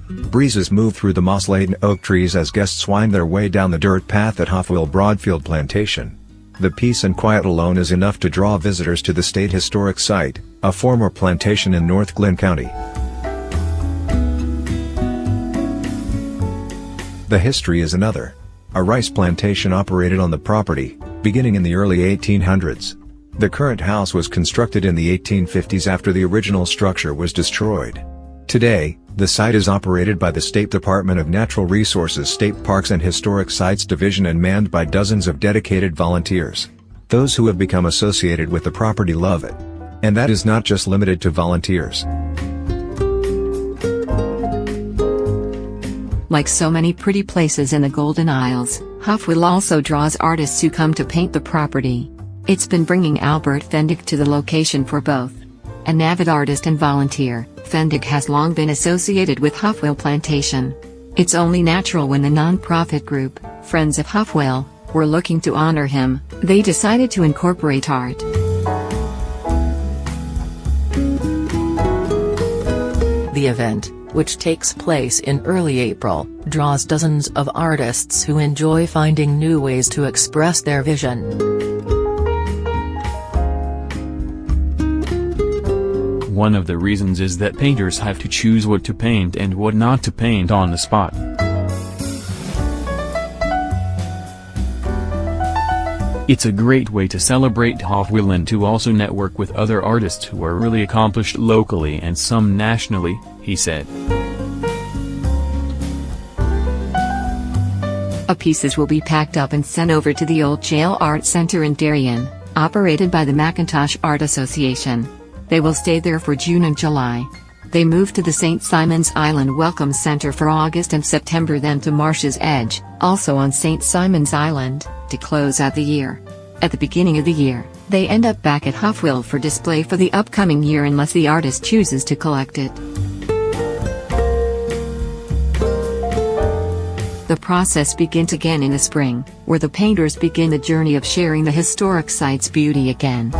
Breezes move through the moss-laden oak trees as guests wind their way down the dirt path at Hofwyl-Broadfield Plantation. The peace and quiet alone is enough to draw visitors to the State Historic Site, a former plantation in North Glynn County. The history is another. A rice plantation operated on the property, beginning in the early 1800s. The current house was constructed in the 1850s after the original structure was destroyed. Today, the site is operated by the State Department of Natural Resources State Parks and Historic Sites Division and manned by dozens of dedicated volunteers. Those who have become associated with the property love it. And that is not just limited to volunteers. Like so many pretty places in the Golden Isles, Hofwyl also draws artists who come to paint the property. It's been bringing Albert Fendick to the location for both. An avid artist and volunteer, Fendick has long been associated with Hofwyl Plantation. It's only natural when the non-profit group, Friends of Hofwyl, were looking to honor him, they decided to incorporate art. The event, which takes place in early April, draws dozens of artists who enjoy finding new ways to express their vision. One of the reasons is that painters have to choose what to paint and what not to paint on the spot. It's a great way to celebrate Hofwyl and to also network with other artists who are really accomplished locally and some nationally, he said. Pieces will be packed up and sent over to the Old Jail Art Center in Darien, operated by the Macintosh Art Association. They will stay there for June and July. They move to the St. Simon's Island Welcome Center for August and September, then to Marsh's Edge, also on St. Simon's Island, to close out the year. At the beginning of the year, they end up back at Hofwyl for display for the upcoming year unless the artist chooses to collect it. The process begins again in the spring, where the painters begin the journey of sharing the historic site's beauty again.